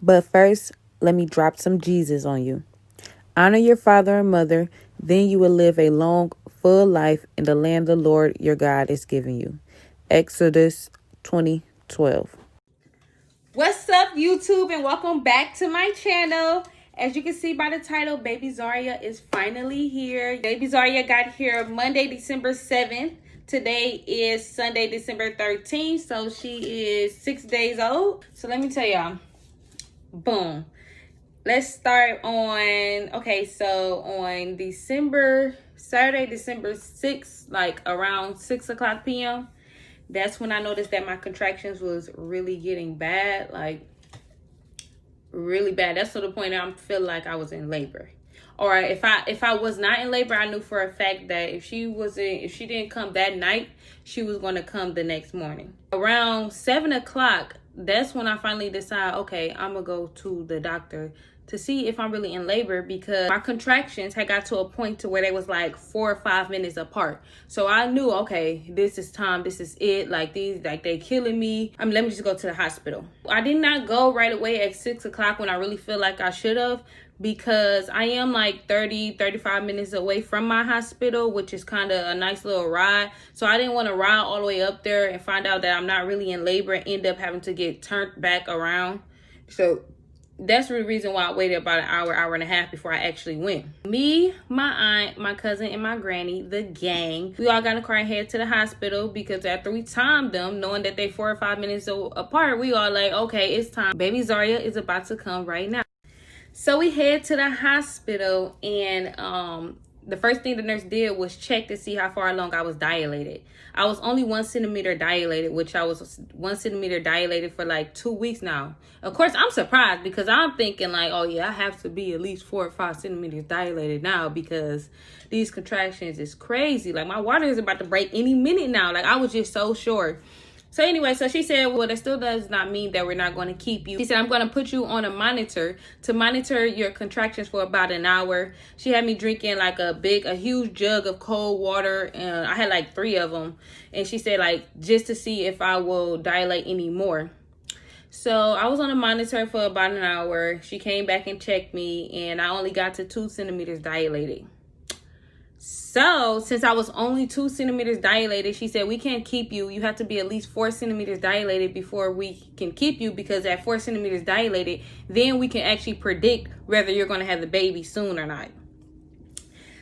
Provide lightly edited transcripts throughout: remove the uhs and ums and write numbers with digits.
But first, let me drop some Jesus on you. Honor your father and mother, then you will live a long, full life in the land the Lord your God is giving you. Exodus 20:12. What's up, YouTube, and welcome back to my channel. As you can see by the title, baby Zaria is finally here. Baby Zaria got here Monday, December 7th. Today is Sunday, December 13th, so she is 6 days old. So let me tell y'all, boom. Let's start on, so on Saturday, December 6th, like around 6 o'clock p.m., that's when I noticed that my contractions was really getting bad, like really bad. That's to the point that I feel like I was in labor. Or if I was not in labor, I knew for a fact that if she didn't come that night, she was going to come the next morning. Around 7 o'clock, that's when I finally decide, okay, I'm going to go to the doctor to see if I'm really in labor, because my contractions had got to a point to where they was like 4 or 5 minutes apart. So I knew, okay, this is time, this is it. Like they killing me. Let me just go to the hospital. I did not go right away at 6 o'clock when I really feel like I should have, because I am like 35 minutes away from my hospital, which is kind of a nice little ride. So I didn't want to ride all the way up there and find out that I'm not really in labor and end up having to get turned back around. So that's the reason why I waited about an hour and a half before I actually went. Me, my aunt, my cousin, and my granny, the gang, we all got in a car and head to the hospital, because after we timed them, knowing that they 4 or 5 minutes apart, we all like, okay, it's time. Baby Zaria is about to come right now. So we head to the hospital, and the first thing the nurse did was check to see how far along I was dilated. I was only 1 centimeter dilated, which I was 1 centimeter dilated for like 2 weeks now. Of course, I'm surprised, because I'm thinking like, oh yeah, I have to be at least 4 or 5 centimeters dilated now, because these contractions is crazy. Like my water is about to break any minute now. Like I was just so sure. So anyway, so she said, well, that still does not mean that we're not going to keep you. She said, I'm going to put you on a monitor to monitor your contractions for about an hour. She had me drinking like a huge jug of cold water, and I had like 3 of them. And she said, like, just to see if I will dilate any more. So I was on a monitor for about an hour. She came back and checked me, and I only got to 2 centimeters dilated. So since I was only 2 centimeters dilated, she said, we can't keep you. You have to be at least 4 centimeters dilated before we can keep you, because at 4 centimeters dilated, then we can actually predict whether you're going to have the baby soon or not.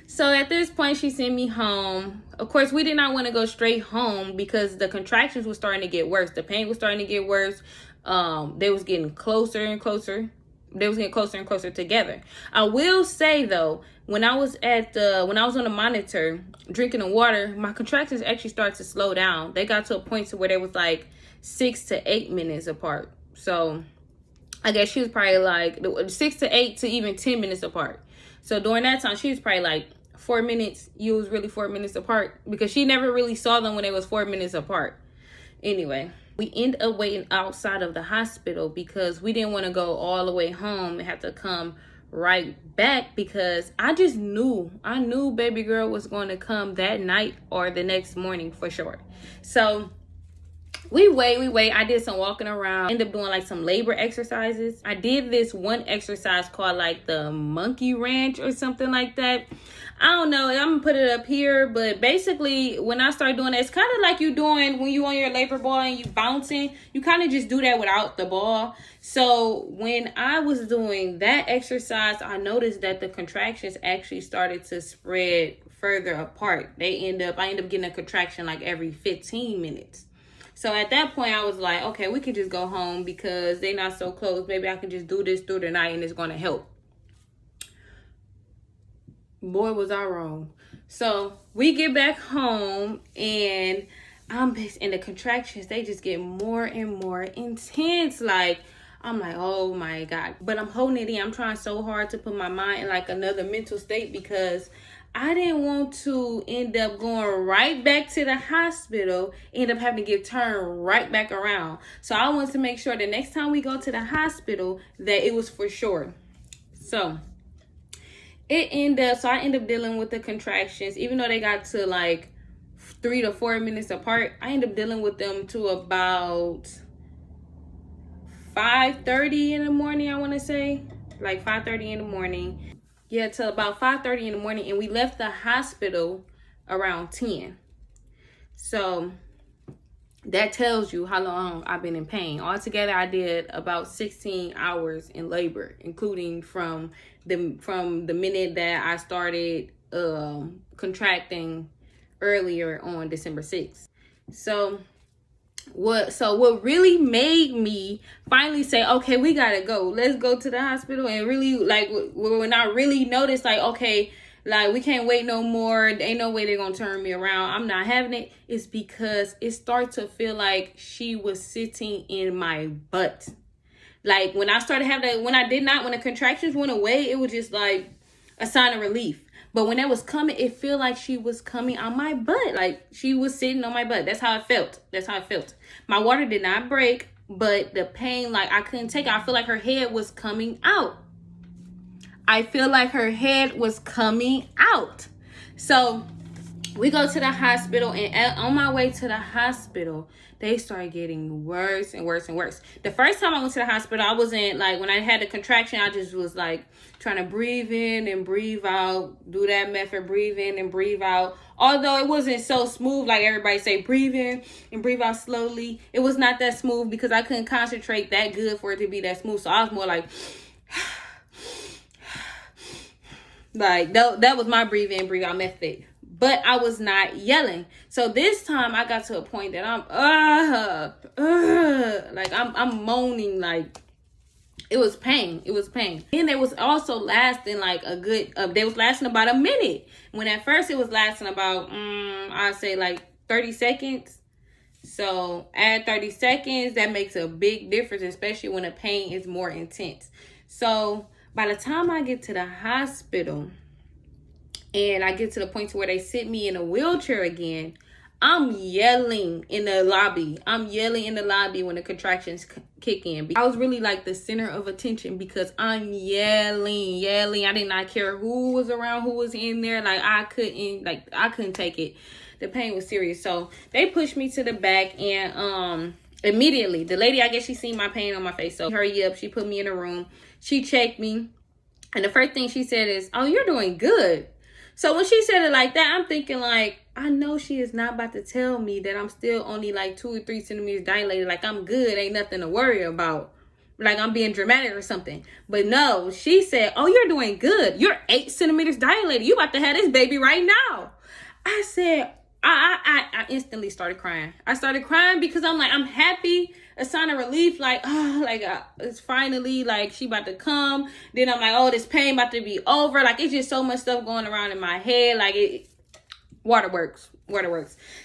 So at this point, she sent me home. Of course, we did not want to go straight home, because the contractions were starting to get worse. The pain was starting to get worse. They was getting closer and closer. They was getting closer and closer together. I will say though, when I was on the monitor drinking the water, my contractions actually started to slow down. They got to a point to where they was like 6 to 8 minutes apart. So I guess she was probably like 6 to 8 to even 10 minutes apart. So during that time, she was probably like 4 minutes. You was really 4 minutes apart, because she never really saw them when they was 4 minutes apart. Anyway, we ended up waiting outside of the hospital, because we didn't want to go all the way home and have to come right back, because I knew baby girl was going to come that night or the next morning for sure. So we wait. I did some walking around, ended up doing like some labor exercises. I did this one exercise called like the monkey wrench or something like that. I don't know, I'm gonna put it up here, but basically when I started doing that, it's kind of like you doing when you on your labor ball and you bouncing. You kind of just do that without the ball. So when I was doing that exercise, I noticed that the contractions actually started to spread further apart. I end up getting a contraction like every 15 minutes. So at that point, I was like, okay, we can just go home, because they're not so close. Maybe I can just do this through the night and it's going to help. Boy, was I wrong. So we get back home, and the contractions, they just get more and more intense. Like, I'm like, oh my God. But I'm holding it in. I'm trying so hard to put my mind in like another mental state, because I didn't want to end up going right back to the hospital, end up having to get turned right back around. So I wanted to make sure the next time we go to the hospital that it was for sure. So I end up dealing with the contractions, even though they got to like 3 to 4 minutes apart. I end up dealing with them to about 5:30 in the morning, I want to say. Like 5:30 in the morning. Yeah, till about 5:30 in the morning. And we left the hospital around 10. So that tells you how long I've been in pain. Altogether, I did about 16 hours in labor, including from the minute that I started contracting earlier on December 6th. So what really made me finally say, okay, we gotta go. Let's go to the hospital, and really, like, when I really noticed, like, okay, like, we can't wait no more. Ain't no way they're gonna turn me around. I'm not having it. It's because it started to feel like she was sitting in my butt. Like, when I started having that, when the contractions went away, it was just like a sign of relief. But when that was coming, it felt like she was coming on my butt. Like, she was sitting on my butt. That's how it felt. My water did not break, but the pain, like, I couldn't take it. I feel like her head was coming out. So we go to the hospital, and on my way to the hospital, they started getting worse and worse and worse. The first time I went to the hospital, I wasn't, like, when I had the contraction, I just was, like, trying to breathe in and breathe out, do that method, breathe in and breathe out. Although it wasn't so smooth, like everybody say, breathe in and breathe out slowly. It was not that smooth because I couldn't concentrate that good for it to be that smooth. So I was more like... Like, that was my breathe in, breathe out method. But I was not yelling. So this time I got to a point that I'm moaning. Like, it was pain. And it was also lasting like a good, they was lasting about a minute. When at first it was lasting about, I'd say like 30 seconds. So add 30 seconds, that makes a big difference, especially when the pain is more intense. So by the time I get to the hospital and I get to the point to where they sit me in a wheelchair again, I'm yelling in the lobby. When the contractions kick in. I was really like the center of attention because I'm yelling. I did not care who was around, who was in there. Like, I couldn't take it. The pain was serious. So they pushed me to the back, and immediately the lady, I guess she seen my pain on my face. So hurry up. She put me in a room. She checked me. And the first thing she said is, "Oh, you're doing good." So when she said it like that, I'm thinking, like, I know she is not about to tell me that I'm still only like 2 or 3 centimeters dilated. Like, I'm good. Ain't nothing to worry about. Like, I'm being dramatic or something. But no, she said, "Oh, you're doing good. You're 8 centimeters dilated. You about to have this baby right now." I said, I instantly started crying. I started crying because I'm like, I'm happy. A sign of relief, like, it's finally, like, she about to come. Then I'm like, oh, this pain about to be over. Like, it's just so much stuff going around in my head. Like, waterworks.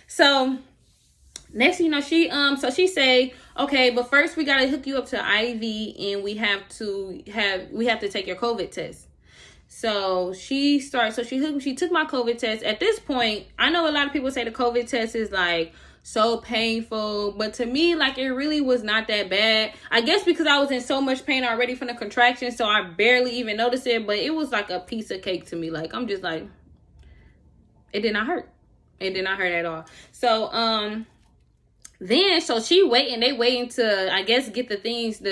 So next thing you know, she say, okay, but first we gotta hook you up to IV, and we have to take your COVID test. So she took my COVID test. At this point, I know a lot of people say the COVID test is like so painful, but to me, like, it really was not that bad. I guess because I was in so much pain already from the contraction, so I barely even noticed it, but it was like a piece of cake to me. Like, I'm just like, it did not hurt. It did not hurt at all. So so they waiting to, I guess, get the things,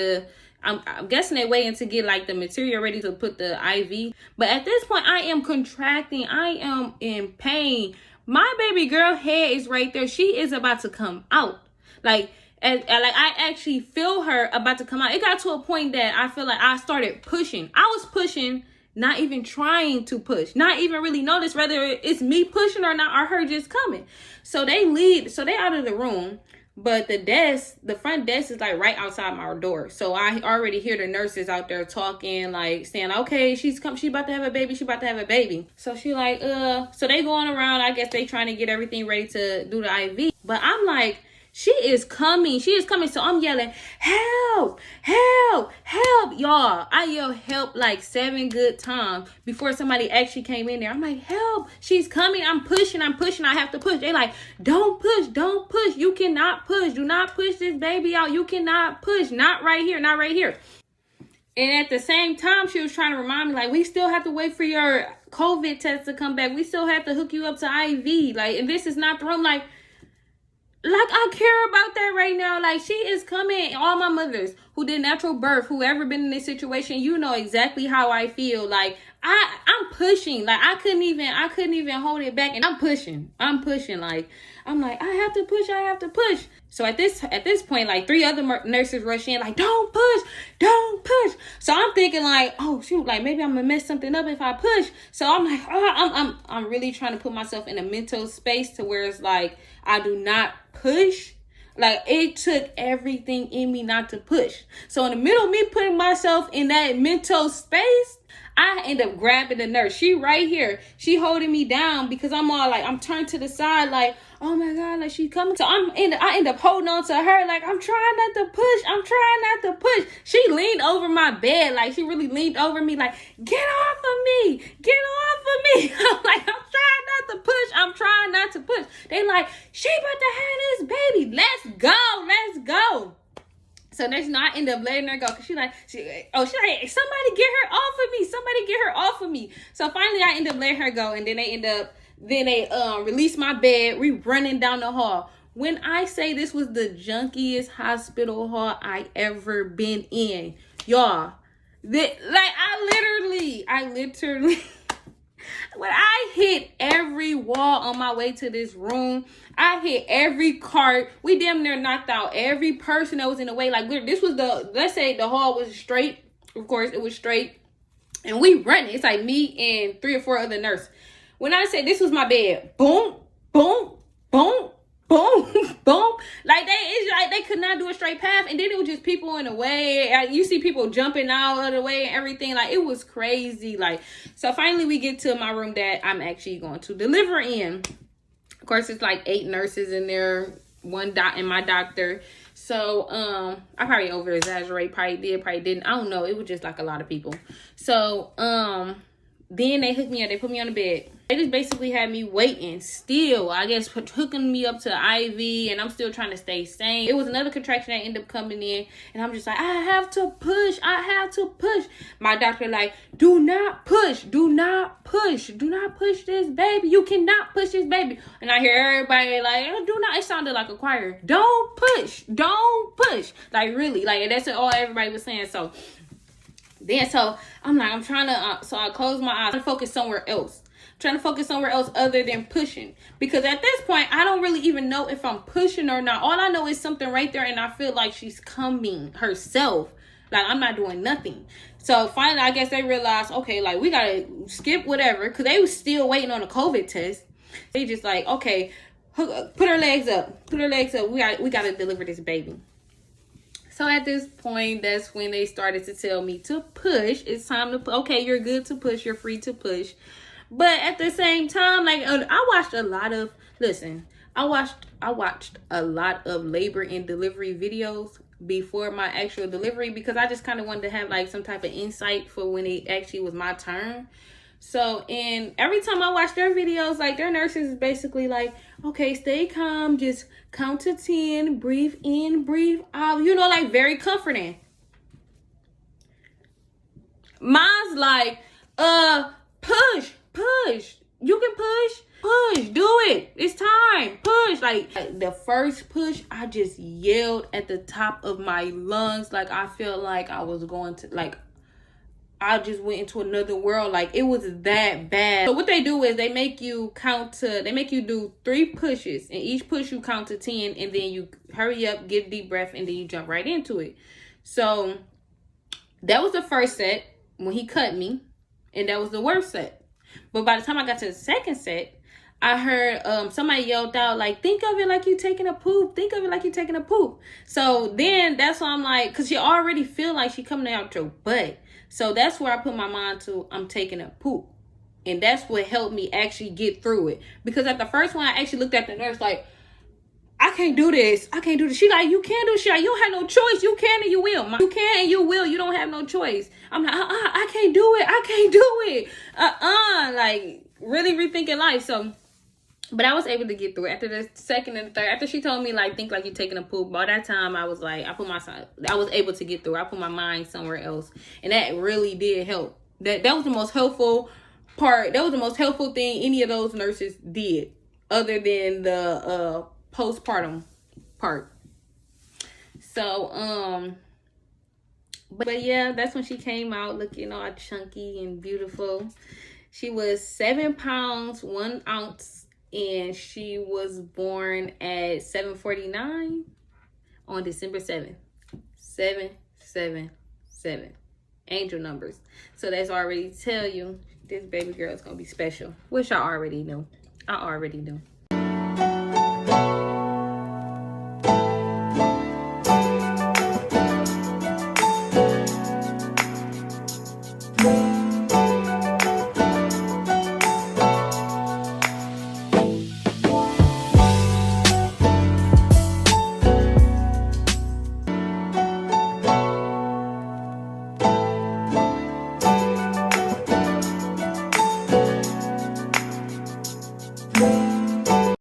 I'm guessing they waiting to get like the material ready to put the IV. But at this point, I am contracting. I am in pain. My baby girl head is right there. She is about to come out. Like, I actually feel her about to come out. It got to a point that I feel like I started pushing. I was pushing, not even trying to push, not even really notice whether it's me pushing or not, or her just coming. So they out of the room. But the front desk is like right outside my door. So I already hear the nurses out there talking, like saying, okay, she about to have a baby. So she like, so they going around, I guess they trying to get everything ready to do the IV. But I'm like, she is coming. So I'm yelling, help, y'all. I yelled help like 7 good times before somebody actually came in there. I'm like, help, she's coming. I'm pushing. I have to push. They like, don't push. You cannot push. Do not push this baby out. You cannot push. Not right here. And at the same time, she was trying to remind me, like, we still have to wait for your COVID test to come back. We still have to hook you up to IV. Like, and this is not the room. Like, I care about that right now. Like, she is coming. All my mothers who did natural birth, who ever been in this situation, you know exactly how I feel. Like, I'm pushing. Like, I couldn't even hold it back, and I'm pushing. Like, I'm like, I have to push. So at this point, like, 3 other nurses rush in, like, don't push. So I'm thinking, like, oh shoot, like, maybe I'm gonna mess something up if I push. So I'm like, oh, I'm really trying to put myself in a mental space to where it's like, I do not push. Like, it took everything in me not to push. So in the middle of me putting myself in that mental space, I end up grabbing the nurse. She right here. She holding me down because I'm all like, I'm turned to the side like, oh my God, like, she's coming. So I end up holding on to her like, I'm trying not to push. She leaned over my bed. Like, she really leaned over me like, get off of me. I'm like, I'm trying not to push. They like, she about to have this baby. Let's go. So next night, I end up letting her go because she's like, somebody get her off of me. So finally, I end up letting her go, and then they release my bed. We running down the hall. When I say this was the junkiest hospital hall I ever been in, y'all, I literally. When I hit every wall on my way to this room, I hit every cart. We damn near knocked out every person that was in the way. Like, this was let's say the hall was straight. Of course, it was straight. And we running. It's like me and 3 or 4 other nurses. When I say this was my bed, boom, boom, boom, boom, boom. Like, they could not do a straight path. And then it was just people in the way. You see people jumping out of the way and everything. Like, it was crazy. Like, so finally we get to my room that I'm actually going to deliver in. Of course, it's like 8 nurses in there, 1 doc and my doctor. So I probably over exaggerate, probably didn't. I don't know. It was just like a lot of people. So then they hooked me up. They put me on the bed. They just basically had me waiting still, I guess, hooking me up to IV, and I'm still trying to stay sane. It was another contraction that ended up coming in, and I'm just like, I have to push. My doctor like, do not push this baby. You cannot push this baby. And I hear everybody like, do not. It sounded like a choir. Don't push. Like, really, like, that's all everybody was saying. So I'm like, I'm trying to, so I close my eyes and focus somewhere else. Trying to focus somewhere else other than pushing. Because at this point, I don't really even know if I'm pushing or not. All I know is something right there, and I feel like she's coming herself. Like, I'm not doing nothing. So finally, I guess they realized, okay, like, we got to skip whatever. Because they was still waiting on a COVID test. They just like, okay, put her legs up. We got to deliver this baby. So at this point, that's when they started to tell me to push. It's time to, okay, you're good to push. You're free to push. But at the same time, like, I watched a lot of labor and delivery videos before my actual delivery, because I just kind of wanted to have like some type of insight for when it actually was my turn. So, and every time I watch their videos, like, their nurses is basically like, okay, stay calm, just count to 10, breathe in, breathe out, you know, like, very comforting. Mine's like, push. You can push, do it. It's time, push. Like, the first push, I just yelled at the top of my lungs. Like, I felt like I was going to, like, I just went into another world. Like, it was that bad. So what they do is they make you do 3 pushes, and each push you count to 10, and then you hurry up, get a deep breath, and then you jump right into it. So that was the first set when he cut me, and that was the worst set. But by the time I got to the second set, I heard somebody yelled out, like, think of it like you taking a poop. So then that's why I'm like, because you already feel like she coming out your butt. So that's where I put my mind to, I'm taking a poop. And that's what helped me actually get through it. Because at the first one, I actually looked at the nurse like, I can't do this. She like, you can't do shit. You don't have no choice. You can and you will. You can and you will. You don't have no choice. I'm like, I can't do it. Like, really rethinking life. So, but I was able to get through it. After the second and the third, after she told me, like, think like you're taking a poop, by that time, I was like, I was able to get through. I put my mind somewhere else. And that really did help. That was the most helpful part. That was the most helpful thing any of those nurses did, other than the postpartum part. So, but yeah, that's when she came out looking all chunky and beautiful. She was 7 pounds, 1 ounce, and she was born at 7:49 on December 7th. 777. Angel numbers. So that's already tell you this baby girl is gonna be special, which I already knew.